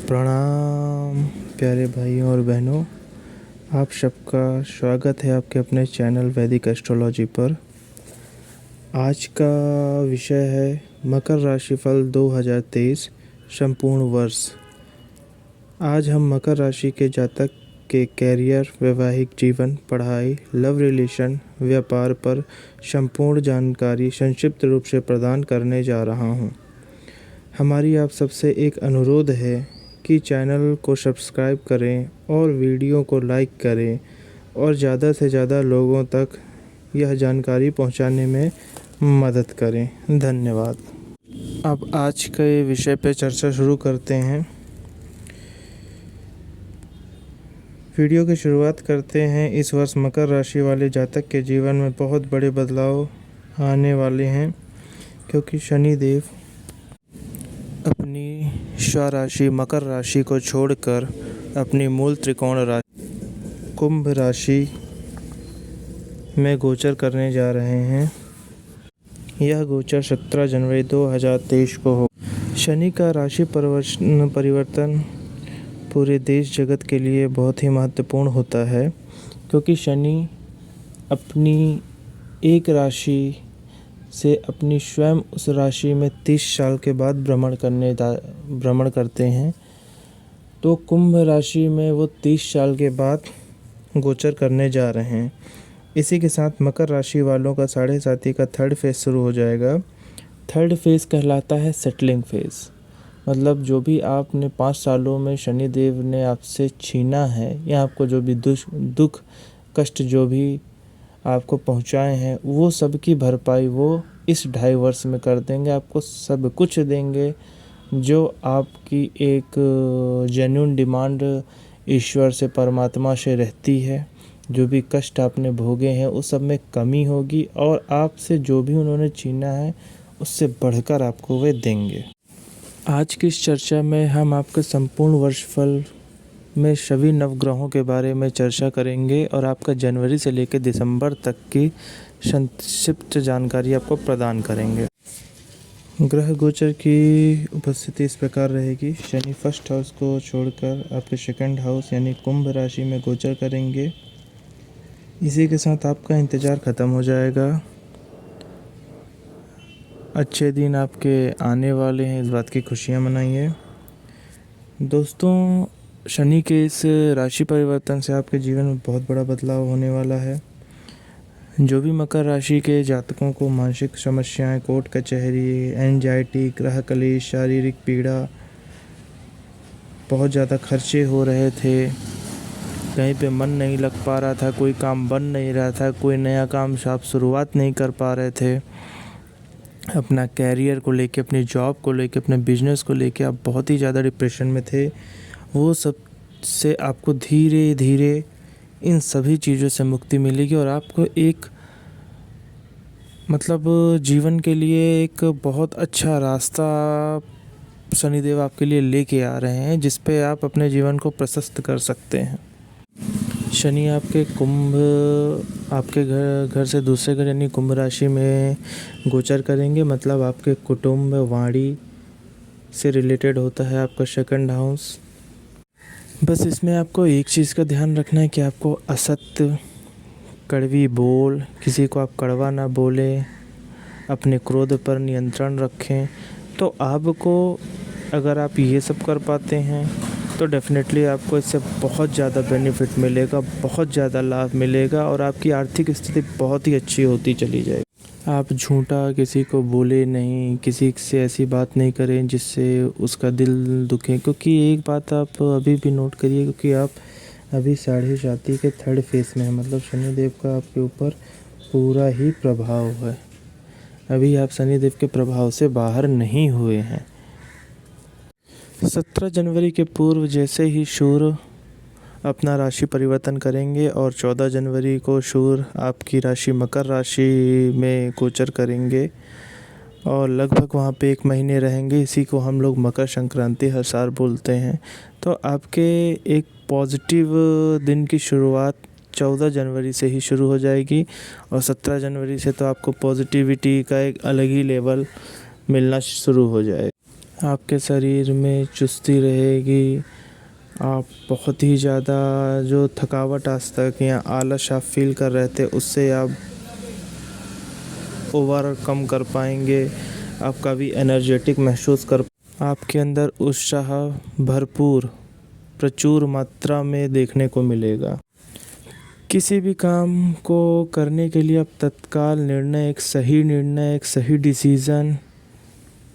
प्रणाम प्यारे भाइयों और बहनों, आप सबका स्वागत है आपके अपने चैनल वैदिक एस्ट्रोलॉजी पर। आज का विषय है मकर राशिफल 2023 संपूर्ण वर्ष। आज हम मकर राशि के जातक के कैरियर, वैवाहिक जीवन, पढ़ाई, लव रिलेशन, व्यापार पर संपूर्ण जानकारी संक्षिप्त रूप से प्रदान करने जा रहा हूँ। हमारी आप सबसे एक अनुरोध है कि चैनल को सब्सक्राइब करें और वीडियो को लाइक करें और ज़्यादा से ज़्यादा लोगों तक यह जानकारी पहुंचाने में मदद करें। धन्यवाद। अब आज के विषय पे चर्चा शुरू करते हैं। वीडियो की शुरुआत करते हैं। इस वर्ष मकर राशि वाले जातक के जीवन में बहुत बड़े बदलाव आने वाले हैं, क्योंकि शनिदेव अपनी स्वराशि मकर राशि को छोड़कर अपनी मूल त्रिकोण राशि कुंभ राशि में गोचर करने जा रहे हैं। यह गोचर 17 जनवरी 2023 को हो। शनि का राशि परिवर्तन पूरे देश जगत के लिए बहुत ही महत्वपूर्ण होता है, क्योंकि शनि अपनी एक राशि से अपनी स्वयं उस राशि में 30 साल के बाद भ्रमण करते हैं। तो कुंभ राशि में वो 30 साल के बाद गोचर करने जा रहे हैं। इसी के साथ मकर राशि वालों का 7.5 का थर्ड फेज़ शुरू हो जाएगा। थर्ड फेज़ कहलाता है सेटलिंग फेज़। मतलब जो भी आपने 5 सालों में शनिदेव ने आपसे छीना है, या आपको जो भी दुख कष्ट जो भी आपको पहुंचाए हैं, वो सब की भरपाई वो इस 2.5 वर्ष में कर देंगे। आपको सब कुछ देंगे जो आपकी एक जेन्युइन डिमांड ईश्वर से, परमात्मा से रहती है। जो भी कष्ट आपने भोगे हैं उस सब में कमी होगी, और आपसे जो भी उन्होंने छीना है उससे बढ़कर आपको वे देंगे। आज की इस चर्चा में हम आपके संपूर्ण वर्षफल में सभी नवग्रहों के बारे में चर्चा करेंगे और आपका जनवरी से लेकर दिसंबर तक की संक्षिप्त जानकारी आपको प्रदान करेंगे। ग्रह गोचर की उपस्थिति इस प्रकार रहेगी। शनि फर्स्ट हाउस को छोड़कर आपके सेकंड हाउस यानी कुंभ राशि में गोचर करेंगे। इसी के साथ आपका इंतज़ार ख़त्म हो जाएगा। अच्छे दिन आपके आने वाले हैं, इस बात की खुशियाँ मनाइए। दोस्तों, शनि के इस राशि परिवर्तन से आपके जीवन में बहुत बड़ा बदलाव होने वाला है। जो भी मकर राशि के जातकों को मानसिक समस्याएं, कोर्ट कचहरी, एंजाइटी, ग्रह कलेश, शारीरिक पीड़ा, बहुत ज़्यादा खर्चे हो रहे थे, कहीं पे मन नहीं लग पा रहा था, कोई काम बन नहीं रहा था, कोई नया काम से आप शुरुआत नहीं कर पा रहे थे, अपना कैरियर को लेके, अपनी जॉब को लेके, अपने बिजनेस को लेके आप बहुत ही ज़्यादा डिप्रेशन में थे, वो सब से आपको धीरे धीरे इन सभी चीज़ों से मुक्ति मिलेगी और आपको एक जीवन के लिए एक बहुत अच्छा रास्ता शनिदेव आपके लिए लेके आ रहे हैं, जिस पे आप अपने जीवन को प्रशस्त कर सकते हैं। शनि आपके आपके घर से दूसरे घर यानी कुंभ राशि में गोचर करेंगे। मतलब आपके कुटुंब, वाणी से रिलेटेड होता है आपका सेकंड हाउस। बस इसमें आपको एक चीज़ का ध्यान रखना है कि आपको असत्य, कड़वी बोल, किसी को आप कड़वा ना बोलें, अपने क्रोध पर नियंत्रण रखें। तो आपको अगर आप ये सब कर पाते हैं तो डेफिनेटली आपको इससे बहुत ज़्यादा बेनिफिट मिलेगा, बहुत ज़्यादा लाभ मिलेगा और आपकी आर्थिक स्थिति बहुत ही अच्छी होती चली जाएगी। आप झूठा किसी को बोले नहीं, किसी से ऐसी बात नहीं करें जिससे उसका दिल दुखे, क्योंकि एक बात आप अभी भी नोट करिए, क्योंकि आप अभी 7.5 के थर्ड फेस में है। मतलब शनिदेव का आपके ऊपर पूरा ही प्रभाव है। अभी आप शनिदेव के प्रभाव से बाहर नहीं हुए हैं। 17 जनवरी के पूर्व जैसे ही सूर्य अपना राशि परिवर्तन करेंगे और 14 जनवरी को सूर्य आपकी राशि मकर राशि में गोचर करेंगे और लगभग वहाँ पे 1 महीने रहेंगे। इसी को हम लोग मकर संक्रांति हर साल बोलते हैं। तो आपके एक पॉजिटिव दिन की शुरुआत 14 जनवरी से ही शुरू हो जाएगी और 17 जनवरी से तो आपको पॉजिटिविटी का एक अलग ही लेवल मिलना शुरू हो जाएगा। आपके शरीर में चुस्ती रहेगी। आप बहुत ही ज़्यादा जो थकावट आज तक या आलस आप फील कर रहे थे उससे आप ओवरकम कर पाएंगे। आप काफ़ी एनर्जेटिक महसूस कर आपके अंदर उत्साह भरपूर प्रचुर मात्रा में देखने को मिलेगा। किसी भी काम को करने के लिए आप तत्काल निर्णय, एक सही डिसीज़न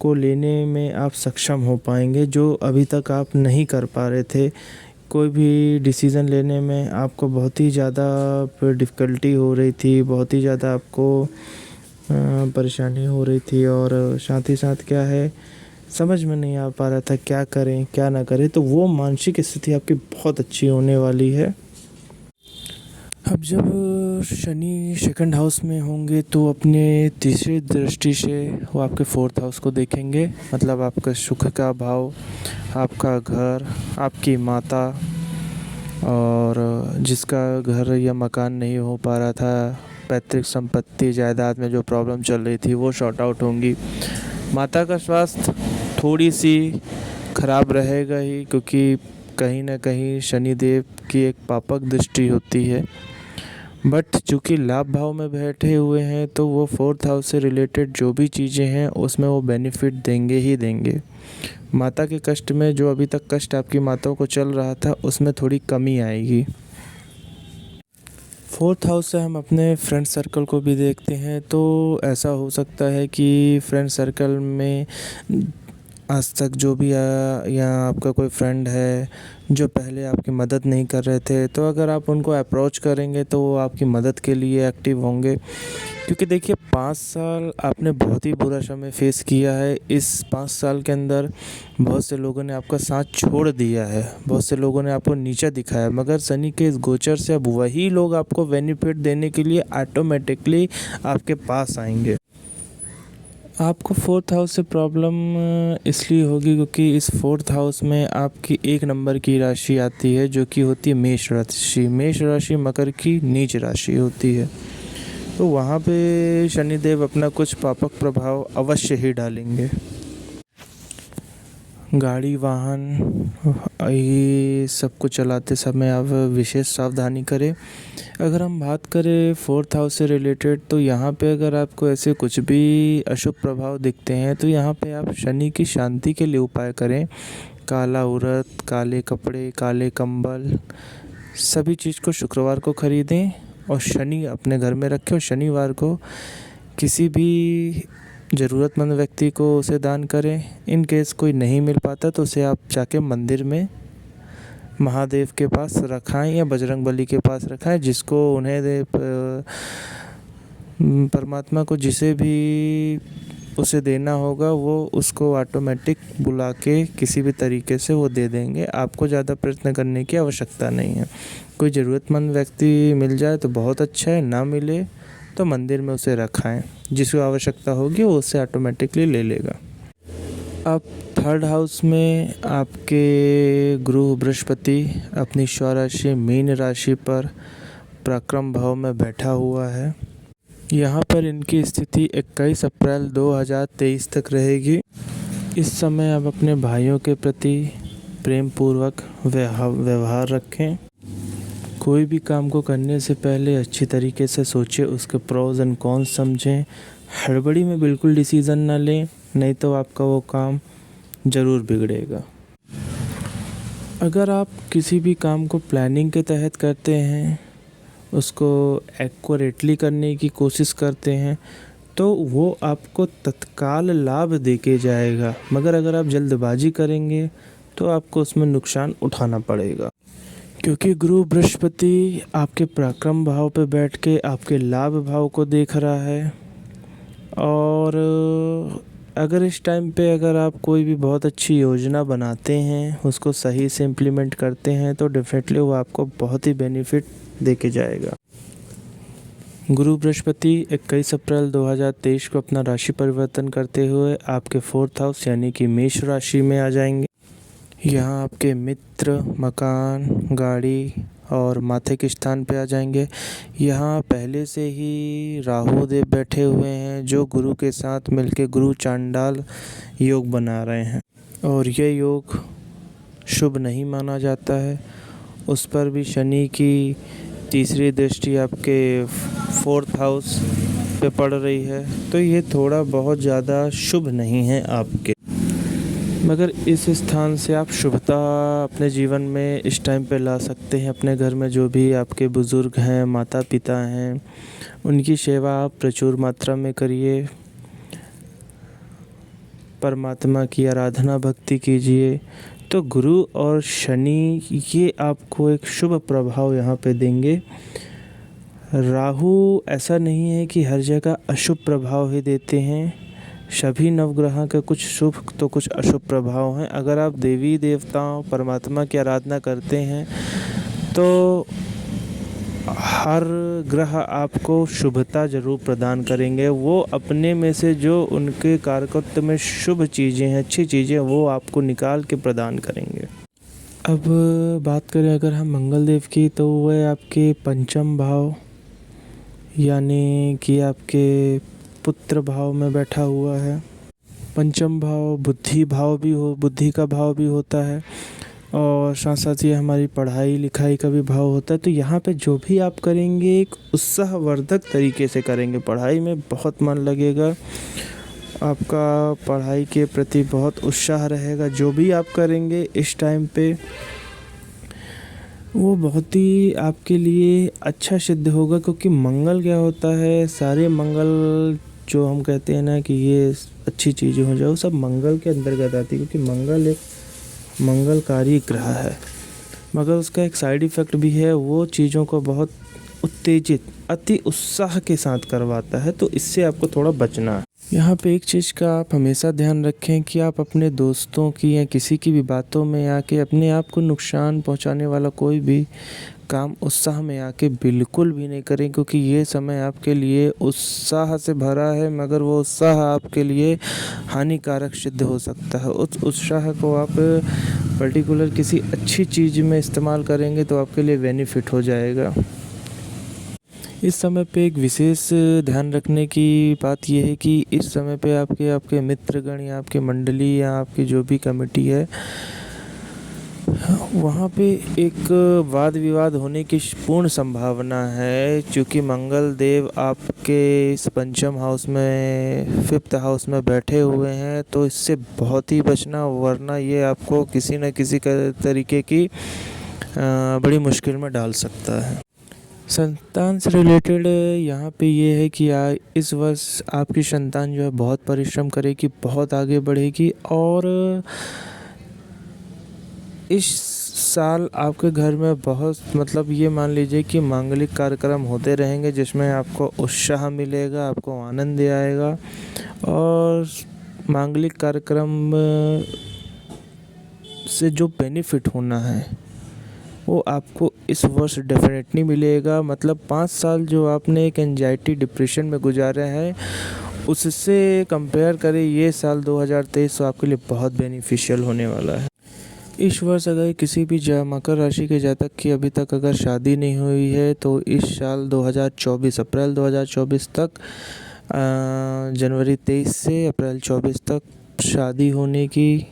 को लेने में आप सक्षम हो पाएंगे, जो अभी तक आप नहीं कर पा रहे थे। कोई भी डिसीज़न लेने में आपको बहुत ही ज़्यादा डिफ़िकल्टी हो रही थी, बहुत ही ज़्यादा आपको परेशानी हो रही थी और साथ ही साथ क्या है, समझ में नहीं आ पा रहा था क्या करें क्या ना करें। तो वो मानसिक स्थिति आपकी बहुत अच्छी होने वाली है। अब जब शनि सेकंड हाउस में होंगे तो अपने तीसरी दृष्टि से वो आपके फोर्थ हाउस को देखेंगे, मतलब आपका सुख का भाव, आपका घर, आपकी माता, और जिसका घर या मकान नहीं हो पा रहा था, पैतृक संपत्ति जायदाद में जो प्रॉब्लम चल रही थी वो शॉर्ट आउट होंगी। माता का स्वास्थ्य थोड़ी सी खराब रहेगा ही, क्योंकि कहीं ना कहीं शनिदेव की एक पापक दृष्टि होती है। बट चूँकि लाभ भाव में बैठे हुए हैं तो वो फोर्थ हाउस से रिलेटेड जो भी चीज़ें हैं उसमें वो बेनिफिट देंगे ही देंगे। माता के कष्ट में जो अभी तक कष्ट आपकी माताओं को चल रहा था उसमें थोड़ी कमी आएगी। फोर्थ हाउस से हम अपने फ्रेंड सर्कल को भी देखते हैं, तो ऐसा हो सकता है कि फ्रेंड सर्कल में आज तक जो भी या आपका कोई फ्रेंड है जो पहले आपकी मदद नहीं कर रहे थे, तो अगर आप उनको अप्रोच करेंगे तो वो आपकी मदद के लिए एक्टिव होंगे। क्योंकि देखिए 5 साल आपने बहुत ही बुरा समय फेस किया है। इस 5 साल के अंदर बहुत से लोगों ने आपका साथ छोड़ दिया है, बहुत से लोगों ने आपको नीचा दिखाया, मगर शनि के इस गोचर से अब वही लोग आपको बेनिफिट देने के लिए ऑटोमेटिकली आपके पास आएंगे। आपको फोर्थ हाउस से प्रॉब्लम इसलिए होगी क्योंकि इस फोर्थ हाउस में आपकी 1 नंबर की राशि आती है जो कि होती है मेष राशि। मेष राशि मकर की नीच राशि होती है, तो वहाँ पे शनिदेव अपना कुछ पापक प्रभाव अवश्य ही डालेंगे। गाड़ी वाहन ये सबको चलाते समय आप विशेष सावधानी करें। अगर हम बात करें फोर्थ हाउस से रिलेटेड, तो यहाँ पे अगर आपको ऐसे कुछ भी अशुभ प्रभाव दिखते हैं तो यहाँ पे आप शनि की शांति के लिए उपाय करें। काला उरद, काले कपड़े, काले कंबल, सभी चीज़ को शुक्रवार को खरीदें और शनि अपने घर में रखें और शनिवार को किसी भी ज़रूरतमंद व्यक्ति को उसे दान करें। इन केस कोई नहीं मिल पाता तो उसे आप जाके मंदिर में महादेव के पास रखाएं या बजरंगबली के पास रखाएं, जिसको उन्हें परमात्मा को जिसे भी उसे देना होगा वो उसको ऑटोमेटिक बुला के किसी भी तरीके से वो दे देंगे। आपको ज़्यादा प्रयत्न करने की आवश्यकता नहीं है। कोई ज़रूरतमंद व्यक्ति मिल जाए तो बहुत अच्छा है, ना मिले तो मंदिर में उसे रखाएं, जिसको आवश्यकता होगी वो उससे ऑटोमेटिकली ले लेगा। अब थर्ड हाउस में आपके गुरु बृहस्पति अपनी स्वराशि मीन राशि पर पराक्रम भाव में बैठा हुआ है। यहाँ पर इनकी स्थिति 21 अप्रैल 2023 तक रहेगी। इस समय आप अपने भाइयों के प्रति प्रेम पूर्वक व्यवहार रखें। कोई भी काम को करने से पहले अच्छी तरीके से सोचें, उसके प्रोज एंड कॉन्स समझें। हड़बड़ी में बिल्कुल डिसीज़न ना लें, नहीं तो आपका वो काम ज़रूर बिगड़ेगा। अगर आप किसी भी काम को प्लानिंग के तहत करते हैं, उसको एक्यूरेटली करने की कोशिश करते हैं, तो वो आपको तत्काल लाभ देके जाएगा। मगर अगर आप जल्दबाजी करेंगे तो आपको उसमें नुकसान उठाना पड़ेगा, क्योंकि गुरु बृहस्पति आपके पराक्रम भाव पे बैठ के आपके लाभ भाव को देख रहा है। और अगर इस टाइम पे अगर आप कोई भी बहुत अच्छी योजना बनाते हैं, उसको सही से इम्प्लीमेंट करते हैं, तो डेफिनेटली वो आपको बहुत ही बेनिफिट देके जाएगा। गुरु बृहस्पति 21 अप्रैल 2023 को अपना राशि परिवर्तन करते हुए आपके फोर्थ हाउस यानी कि मेष राशि में आ जाएंगे। यहाँ आपके मित्र, मकान, गाड़ी और माथे के स्थान पे आ जाएंगे। यहाँ पहले से ही राहु देव बैठे हुए हैं जो गुरु के साथ मिलके गुरु चांडाल योग बना रहे हैं। और ये योग शुभ नहीं माना जाता है। उस पर भी शनि की तीसरी दृष्टि आपके 4th हाउस पे पड़ रही है, तो ये थोड़ा बहुत ज़्यादा शुभ नहीं है आपके। मगर इस स्थान से आप शुभता अपने जीवन में इस टाइम पे ला सकते हैं। अपने घर में जो भी आपके बुज़ुर्ग हैं, माता पिता हैं, उनकी सेवा आप प्रचुर मात्रा में करिए। परमात्मा की आराधना भक्ति कीजिए। तो गुरु और शनि ये आपको एक शुभ प्रभाव यहाँ पे देंगे। राहु ऐसा नहीं है कि हर जगह अशुभ प्रभाव ही देते हैं। सभी नवग्रह के कुछ शुभ तो कुछ अशुभ प्रभाव हैं। अगर आप देवी देवताओं परमात्मा की आराधना करते हैं तो हर ग्रह आपको शुभता ज़रूर प्रदान करेंगे। वो अपने में से जो उनके कारकत्व में शुभ चीज़ें हैं, अच्छी चीज़ें, वो आपको निकाल के प्रदान करेंगे। अब बात करें अगर हम मंगल देव की, तो वह आपके पंचम भाव यानी कि आपके पुत्र भाव में बैठा हुआ है। पंचम भाव बुद्धि का भाव भी होता है, और साथ साथ ये हमारी पढ़ाई लिखाई का भी भाव होता है। तो यहाँ पे जो भी आप करेंगे एक उत्साहवर्धक तरीके से करेंगे। पढ़ाई में बहुत मन लगेगा, आपका पढ़ाई के प्रति बहुत उत्साह रहेगा। जो भी आप करेंगे इस टाइम पे वो बहुत ही आपके लिए अच्छा सिद्ध होगा, क्योंकि मंगल क्या होता है, सारे मंगल जो हम कहते हैं ना कि ये अच्छी चीज़ें हो जाओ, सब मंगल के अंतर्गत आती है, क्योंकि मंगल एक मंगलकारी ग्रह है। मगर उसका एक साइड इफ़ेक्ट भी है, वो चीज़ों को बहुत उत्तेजित अति उत्साह के साथ करवाता है। तो इससे आपको थोड़ा बचना है। यहाँ पे एक चीज़ का आप हमेशा ध्यान रखें कि आप अपने दोस्तों की या किसी की भी बातों में आके अपने आप को नुकसान पहुँचाने वाला कोई भी काम उत्साह में आके बिल्कुल भी नहीं करें, क्योंकि ये समय आपके लिए उत्साह से भरा है, मगर वो उत्साह आपके लिए हानिकारक सिद्ध हो सकता है। उस उत्साह को आप पर्टिकुलर किसी अच्छी चीज़ में इस्तेमाल करेंगे तो आपके लिए बेनिफिट हो जाएगा। इस समय पे एक विशेष ध्यान रखने की बात यह है कि इस समय पे आपके मित्रगण या आपकी मंडली या आपकी जो भी कमेटी है, वहाँ पे एक वाद विवाद होने की पूर्ण संभावना है। क्योंकि मंगल देव आपके इस पंचम हाउस में 5th हाउस में बैठे हुए हैं, तो इससे बहुत ही बचना, वरना ये आपको किसी न किसी तरीके की बड़ी मुश्किल में डाल सकता है। संतान से रिलेटेड यहाँ पे ये है कि इस वर्ष आपकी संतान जो है बहुत परिश्रम करेगी, बहुत आगे बढ़ेगी, और इस साल आपके घर में बहुत मतलब ये मान लीजिए कि मांगलिक कार्यक्रम होते रहेंगे, जिसमें आपको उत्साह मिलेगा, आपको आनंद आएगा। और मांगलिक कार्यक्रम से जो बेनिफिट होना है वो आपको इस वर्ष डेफिनेटली मिलेगा। मतलब 5 साल जो आपने एक एंजाइटी डिप्रेशन में गुजारे हैं, उससे कंपेयर करें ये साल 2023 तो आपके लिए बहुत बेनिफिशियल होने वाला है। इस वर्ष अगर किसी भी मकर राशि के जातक की अभी तक अगर शादी नहीं हुई है, तो इस साल 2024 अप्रैल 2024 तक जनवरी 23 से अप्रैल 24 तक शादी होने की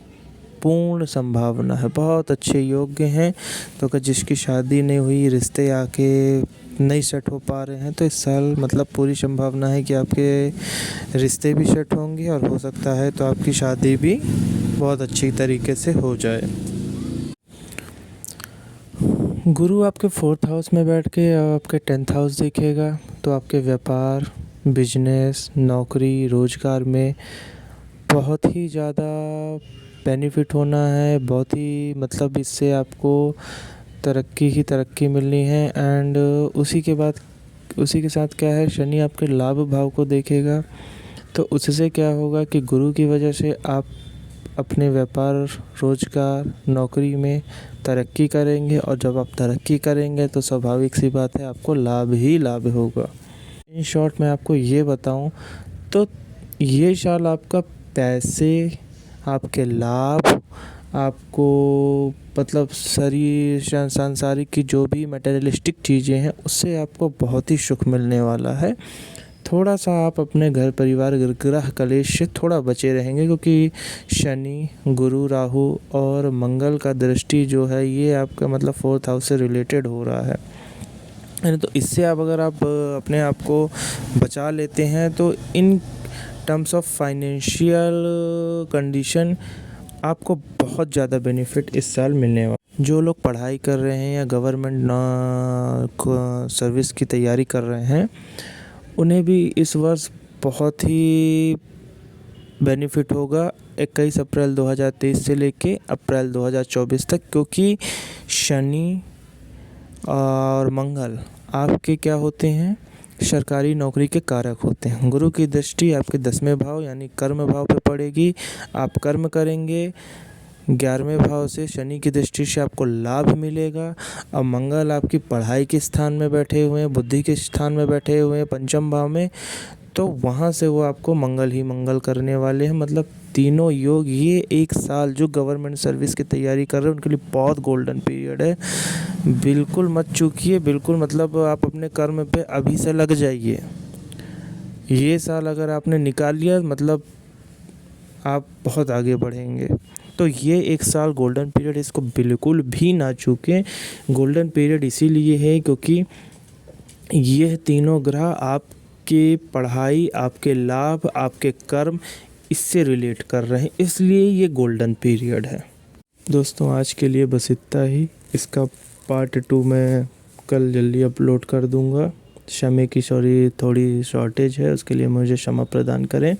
पूर्ण संभावना है। बहुत अच्छे योग्य हैं। तो अगर जिसकी शादी नहीं हुई, रिश्ते आके नहीं सेट हो पा रहे हैं, तो इस साल मतलब पूरी संभावना है कि आपके रिश्ते भी सेट होंगे, और हो सकता है तो आपकी शादी भी बहुत अच्छी तरीके से हो जाए। गुरु आपके 4th हाउस में बैठ के आपके 10th हाउस देखेगा, तो आपके व्यापार, बिजनेस, नौकरी, रोजगार में बहुत ही ज़्यादा बेनिफिट होना है। बहुत ही मतलब इससे आपको तरक्की ही तरक्की मिलनी है। एंड उसी के साथ क्या है, शनि आपके लाभ भाव को देखेगा, तो उससे क्या होगा कि गुरु की वजह से आप अपने व्यापार, रोजगार, नौकरी में तरक्की करेंगे, और जब आप तरक्की करेंगे तो स्वाभाविक सी बात है आपको लाभ ही लाभ होगा। इन शॉर्ट मैं आपको ये बताऊं तो ये साल आपका पैसे, आपके लाभ, आपको मतलब शरीर सांसारिक की जो भी मटेरियलिस्टिक चीज़ें हैं उससे आपको बहुत ही सुख मिलने वाला है। थोड़ा सा आप अपने घर परिवार ग्रह कलेश से थोड़ा बचे रहेंगे, क्योंकि शनि, गुरु, राहु और मंगल का दृष्टि जो है ये आपका मतलब 4th हाउस से रिलेटेड हो रहा है। तो इससे आप अगर आप अपने आप को बचा लेते हैं तो in terms of financial condition आपको बहुत ज़्यादा बेनिफिट इस साल मिलने वाला। जो लोग पढ़ाई कर रहे हैं या गवर्नमेंट सर्विस की तैयारी कर रहे हैं उन्हें भी इस वर्ष बहुत ही बेनिफिट होगा 21 अप्रैल 2023 से लेके अप्रैल 2024 तक, क्योंकि शनि और मंगल आपके क्या होते हैं, सरकारी नौकरी के कारक होते हैं। गुरु की दृष्टि आपके 10वें भाव यानी कर्म भाव पे पड़ेगी, आप कर्म करेंगे। 11वें भाव से शनि की दृष्टि से आपको लाभ मिलेगा। अब मंगल आपकी पढ़ाई के स्थान में बैठे हुए हैं, बुद्धि के स्थान में बैठे हुए हैं 5म भाव में, तो वहाँ से वो आपको मंगल ही मंगल करने वाले हैं। मतलब तीनों योग ये एक साल जो गवर्नमेंट सर्विस की तैयारी कर रहे हैं उनके लिए बहुत गोल्डन पीरियड है। बिल्कुल मत चूकिए, बिल्कुल मतलब आप अपने कर्म पे अभी से लग जाइए। ये साल अगर आपने निकाल लिया मतलब आप बहुत आगे बढ़ेंगे। तो ये एक साल गोल्डन पीरियड, इसको बिल्कुल भी ना चूकें। गोल्डन पीरियड इसीलिए है क्योंकि यह तीनों ग्रह आपके पढ़ाई, आपके लाभ, आपके कर्म इससे रिलेट कर रहे हैं, इसलिए ये गोल्डन पीरियड है। दोस्तों आज के लिए बस इतना ही। इसका पार्ट 2 मैं कल जल्दी अपलोड कर दूंगा। समय की थोड़ी शॉर्टेज है, उसके लिए मुझे क्षमा प्रदान करें।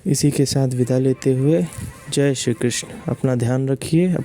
इसी के साथ विदा लेते हुए जय श्री कृष्ण। अपना ध्यान रखिए।